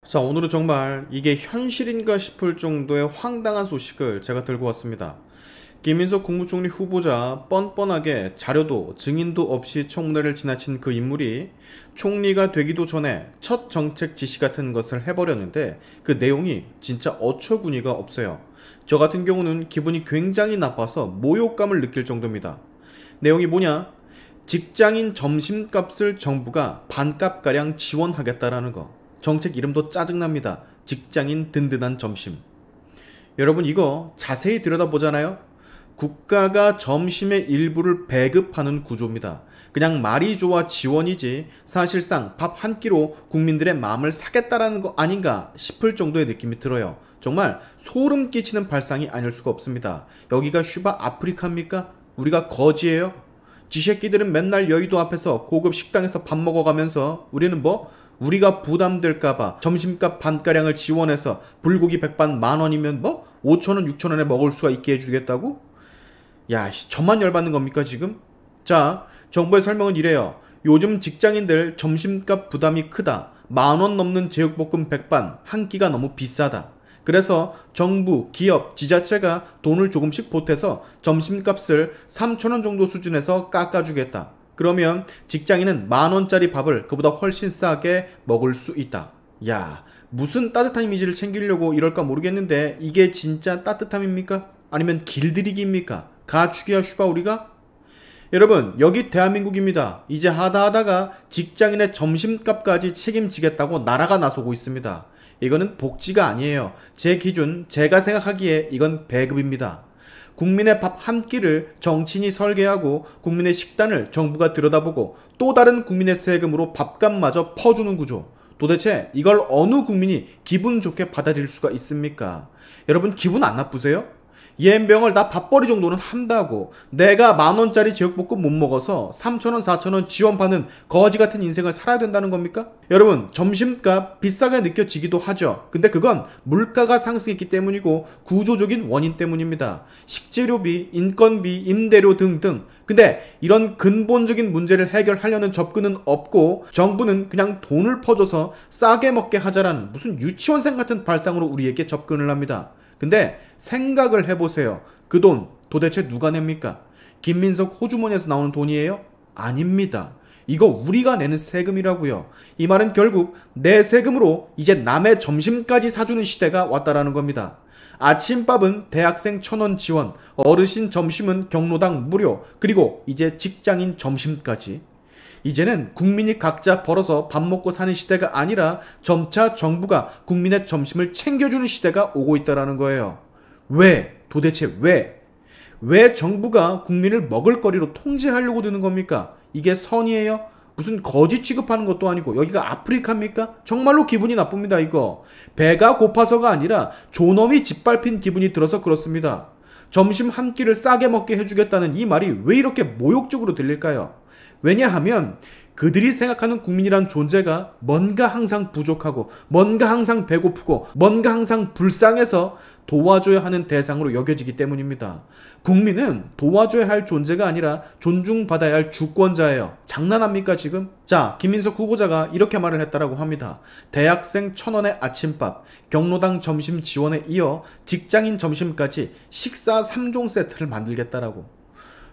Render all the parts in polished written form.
자, 오늘은 정말 이게 현실인가 싶을 정도의 황당한 소식을 제가 들고 왔습니다. 김인석 국무총리 후보자 뻔뻔하게 자료도 증인도 없이 청문회를 지나친 그 인물이 총리가 되기도 전에 첫 정책 지시 같은 것을 해버렸는데 그 내용이 진짜 어처구니가 없어요. 저 같은 경우는 기분이 굉장히 나빠서 모욕감을 느낄 정도입니다. 내용이 뭐냐? 직장인 점심값을 정부가 반값가량 지원하겠다라는 거. 정책 이름도 짜증납니다. 직장인 든든한 점심. 여러분 이거 자세히 들여다보잖아요. 국가가 점심의 일부를 배급하는 구조입니다. 그냥 말이 좋아 지원이지 사실상 밥 한 끼로 국민들의 마음을 사겠다라는 거 아닌가 싶을 정도의 느낌이 들어요. 정말 소름 끼치는 발상이 아닐 수가 없습니다. 여기가 슈바 아프리카입니까? 우리가 거지예요? 지새끼들은 맨날 여의도 앞에서 고급 식당에서 밥 먹어가면서 우리는 우리가 부담될까봐 점심값 반가량을 지원해서 불고기 백반 10,000원이면 5,000원, 6,000원에 먹을 수가 있게 해주겠다고? 야, 저만 열받는 겁니까 지금? 자, 정부의 설명은 이래요. 요즘 직장인들 점심값 부담이 크다. 10,000원 넘는 제육볶음 백반 한 끼가 너무 비싸다. 그래서 정부, 기업, 지자체가 돈을 조금씩 보태서 점심값을 3,000원 정도 수준에서 깎아주겠다. 그러면 직장인은 10,000원짜리 밥을 그보다 훨씬 싸게 먹을 수 있다. 야, 무슨 따뜻한 이미지를 챙기려고 이럴까 모르겠는데 이게 진짜 따뜻함입니까? 아니면 길들이기입니까? 가축이야 슈가 우리가? 여러분 여기 대한민국입니다. 이제 하다하다가 직장인의 점심값까지 책임지겠다고 나라가 나서고 있습니다. 이거는 복지가 아니에요. 제 기준, 제가 생각하기에 이건 배급입니다. 국민의 밥 한 끼를 정치인이 설계하고 국민의 식단을 정부가 들여다보고 또 다른 국민의 세금으로 밥값마저 퍼주는 구조. 도대체 이걸 어느 국민이 기분 좋게 받아들일 수가 있습니까? 여러분 기분 안 나쁘세요? 얘병을 나 밥벌이 정도는 한다고 내가 10,000원짜리 제육볶음 못 먹어서 3,000원, 4,000원 지원받는 거지같은 인생을 살아야 된다는 겁니까? 여러분 점심값 비싸게 느껴지기도 하죠. 근데 그건 물가가 상승했기 때문이고 구조적인 원인 때문입니다. 식재료비, 인건비, 임대료 등등. 근데 이런 근본적인 문제를 해결하려는 접근은 없고 정부는 그냥 돈을 퍼줘서 싸게 먹게 하자라는 무슨 유치원생 같은 발상으로 우리에게 접근을 합니다. 근데 생각을 해보세요. 그 돈 도대체 누가 냅니까? 김민석 호주머니에서 나오는 돈이에요? 아닙니다. 이거 우리가 내는 세금이라고요. 이 말은 결국 내 세금으로 이제 남의 점심까지 사주는 시대가 왔다라는 겁니다. 아침밥은 대학생 1,000원 지원, 어르신 점심은 경로당 무료, 그리고 이제 직장인 점심까지. 이제는 국민이 각자 벌어서 밥 먹고 사는 시대가 아니라 점차 정부가 국민의 점심을 챙겨주는 시대가 오고 있다는 거예요. 왜? 도대체 왜? 왜 정부가 국민을 먹을거리로 통제하려고 드는 겁니까? 이게 선이에요? 무슨 거지 취급하는 것도 아니고 여기가 아프리카입니까? 정말로 기분이 나쁩니다 이거. 배가 고파서가 아니라 존엄이 짓밟힌 기분이 들어서 그렇습니다. 점심 한 끼를 싸게 먹게 해주겠다는 이 말이 왜 이렇게 모욕적으로 들릴까요? 왜냐하면 그들이 생각하는 국민이란 존재가 뭔가 항상 부족하고 뭔가 항상 배고프고 뭔가 항상 불쌍해서 도와줘야 하는 대상으로 여겨지기 때문입니다. 국민은 도와줘야 할 존재가 아니라 존중받아야 할 주권자예요. 장난합니까 지금? 자, 김민석 후보자가 이렇게 말을 했다라고 합니다. 대학생 1,000원의 아침밥, 경로당 점심 지원에 이어 직장인 점심까지 식사 3종 세트를 만들겠다라고.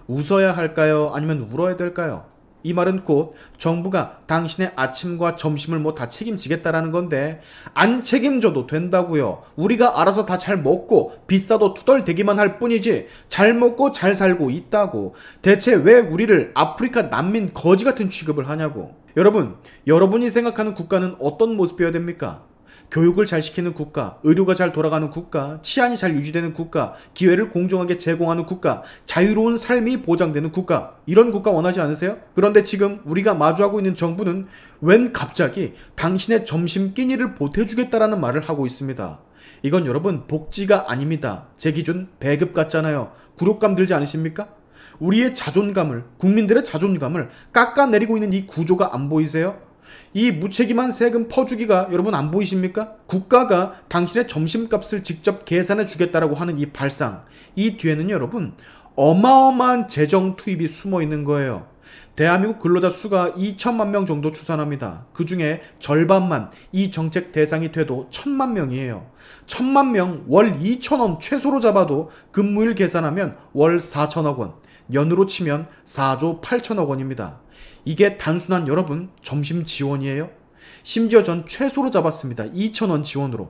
웃어야 할까요? 아니면 울어야 될까요? 이 말은 곧 정부가 당신의 아침과 점심을 다 책임지겠다라는 건데 안 책임져도 된다고요. 우리가 알아서 다 잘 먹고 비싸도 투덜대기만 할 뿐이지 잘 먹고 잘 살고 있다고. 대체 왜 우리를 아프리카 난민 거지 같은 취급을 하냐고. 여러분, 여러분이 생각하는 국가는 어떤 모습이어야 됩니까? 교육을 잘 시키는 국가, 의료가 잘 돌아가는 국가, 치안이 잘 유지되는 국가, 기회를 공정하게 제공하는 국가, 자유로운 삶이 보장되는 국가, 이런 국가 원하지 않으세요? 그런데 지금 우리가 마주하고 있는 정부는 웬 갑자기 당신의 점심 끼니를 보태주겠다라는 말을 하고 있습니다. 이건 여러분 복지가 아닙니다. 제 기준 배급 같잖아요. 굴욕감 들지 않으십니까? 우리의 자존감을, 국민들의 자존감을 깎아내리고 있는 이 구조가 안 보이세요? 이 무책임한 세금 퍼주기가 여러분 안 보이십니까? 국가가 당신의 점심값을 직접 계산해 주겠다라고 하는 이 발상, 이 뒤에는 여러분 어마어마한 재정 투입이 숨어 있는 거예요. 대한민국 근로자 수가 2천만 명 정도 추산합니다. 그 중에 절반만 이 정책 대상이 돼도 1,000만 명이에요. 1,000만 명 월 2,000원 최소로 잡아도 근무일 계산하면 월 4천억 원, 연으로 치면 4조 8천억 원입니다. 이게 단순한 여러분 점심 지원이에요? 심지어 전 최소로 잡았습니다. 2,000원 지원으로.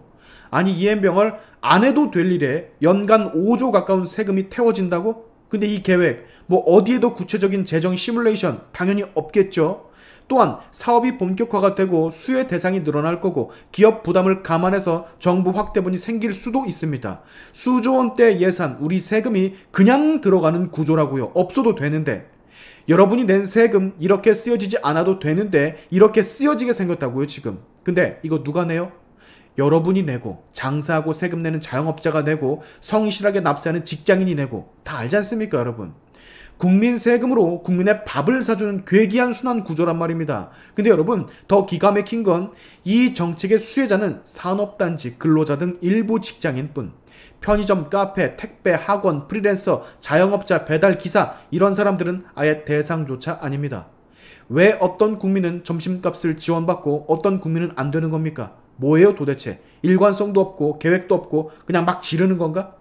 아니 이엠병을 안 해도 될 일에 연간 5조 가까운 세금이 태워진다고? 근데 이 계획 뭐 어디에도 구체적인 재정 시뮬레이션 당연히 없겠죠. 또한 사업이 본격화가 되고 수혜 대상이 늘어날 거고 기업 부담을 감안해서 정부 확대분이 생길 수도 있습니다. 수조 원대 예산 우리 세금이 그냥 들어가는 구조라고요. 없어도 되는데 여러분이 낸 세금 이렇게 쓰여지지 않아도 되는데 이렇게 쓰여지게 생겼다고요 지금. 근데 이거 누가 내요? 여러분이 내고 장사하고 세금 내는 자영업자가 내고 성실하게 납세하는 직장인이 내고 다 알지 않습니까 여러분? 국민 세금으로 국민의 밥을 사주는 괴기한 순환 구조란 말입니다. 근데 여러분 더 기가 막힌 건 이 정책의 수혜자는 산업단지, 근로자 등 일부 직장인뿐. 편의점, 카페, 택배, 학원, 프리랜서, 자영업자, 배달기사 이런 사람들은 아예 대상조차 아닙니다. 왜 어떤 국민은 점심값을 지원받고 어떤 국민은 안 되는 겁니까? 뭐예요 도대체? 일관성도 없고 계획도 없고 그냥 막 지르는 건가?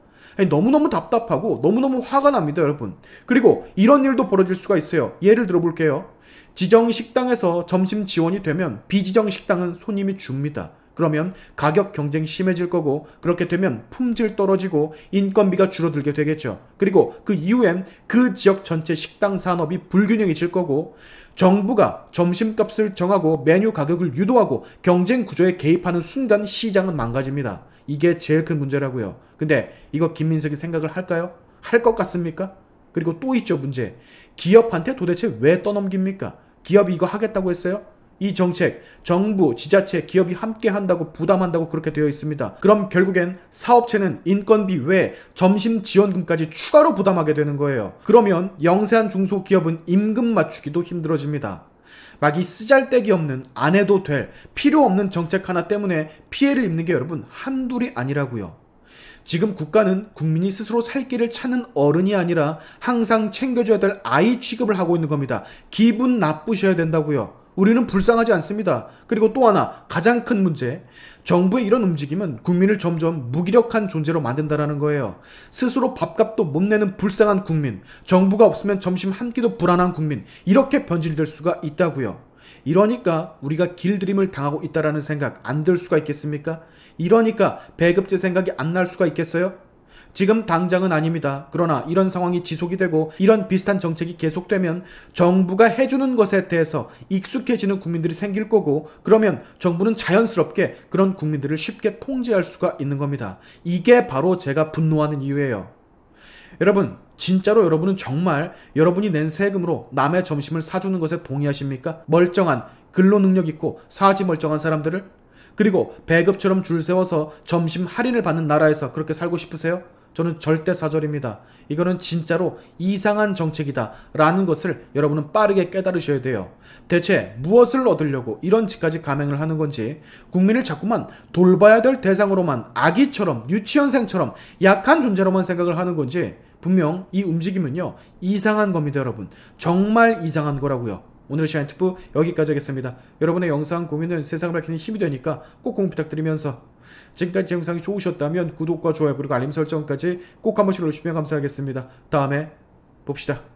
너무너무 답답하고 너무너무 화가 납니다 여러분. 그리고 이런 일도 벌어질 수가 있어요. 예를 들어 볼게요. 지정 식당에서 점심 지원이 되면 비지정 식당은 손님이 줍니다. 그러면 가격 경쟁이 심해질 거고 그렇게 되면 품질 떨어지고 인건비가 줄어들게 되겠죠. 그리고 그 이후엔 그 지역 전체 식당 산업이 불균형해질 거고 정부가 점심값을 정하고 메뉴 가격을 유도하고 경쟁 구조에 개입하는 순간 시장은 망가집니다. 이게 제일 큰 문제라고요. 근데 이거 김민석이 생각을 할까요? 할 것 같습니까? 그리고 또 있죠 문제. 기업한테 도대체 왜 떠넘깁니까? 기업이 이거 하겠다고 했어요? 이 정책 정부, 지자체, 기업이 함께 한다고 부담한다고 그렇게 되어 있습니다. 그럼 결국엔 사업체는 인건비 외에 점심 지원금까지 추가로 부담하게 되는 거예요. 그러면 영세한 중소기업은 임금 맞추기도 힘들어집니다. 막 이 쓰잘데기 없는 안 해도 될 필요 없는 정책 하나 때문에 피해를 입는 게 여러분 한둘이 아니라고요. 지금 국가는 국민이 스스로 살 길을 찾는 어른이 아니라 항상 챙겨줘야 될 아이 취급을 하고 있는 겁니다. 기분 나쁘셔야 된다고요. 우리는 불쌍하지 않습니다. 그리고 또 하나 가장 큰 문제, 정부의 이런 움직임은 국민을 점점 무기력한 존재로 만든다는 거예요. 스스로 밥값도 못 내는 불쌍한 국민, 정부가 없으면 점심 한 끼도 불안한 국민, 이렇게 변질될 수가 있다고요. 이러니까 우리가 길들임을 당하고 있다는 생각 안 들 수가 있겠습니까? 이러니까 배급제 생각이 안 날 수가 있겠어요? 지금 당장은 아닙니다. 그러나 이런 상황이 지속이 되고 이런 비슷한 정책이 계속되면 정부가 해주는 것에 대해서 익숙해지는 국민들이 생길 거고 그러면 정부는 자연스럽게 그런 국민들을 쉽게 통제할 수가 있는 겁니다. 이게 바로 제가 분노하는 이유예요. 여러분 진짜로 여러분은 정말 여러분이 낸 세금으로 남의 점심을 사주는 것에 동의하십니까? 멀쩡한 근로능력 있고 사지 멀쩡한 사람들을? 그리고 배급처럼 줄 세워서 점심 할인을 받는 나라에서 그렇게 살고 싶으세요? 저는 절대 사절입니다. 이거는 진짜로 이상한 정책이다 라는 것을 여러분은 빠르게 깨달으셔야 돼요. 대체 무엇을 얻으려고 이런 짓까지 감행을 하는 건지, 국민을 자꾸만 돌봐야 될 대상으로만, 아기처럼 유치원생처럼 약한 존재로만 생각을 하는 건지, 분명 이 움직임은요 이상한 겁니다 여러분. 정말 이상한 거라고요. 오늘의 샤인투프 여기까지 하겠습니다. 여러분의 영상 고민은 세상을 밝히는 힘이 되니까 꼭 공유 부탁드리면서, 지금까지 제 영상이 좋으셨다면 구독과 좋아요 그리고 알림 설정까지 꼭 한 번씩 눌러주시면 감사하겠습니다. 다음에 봅시다.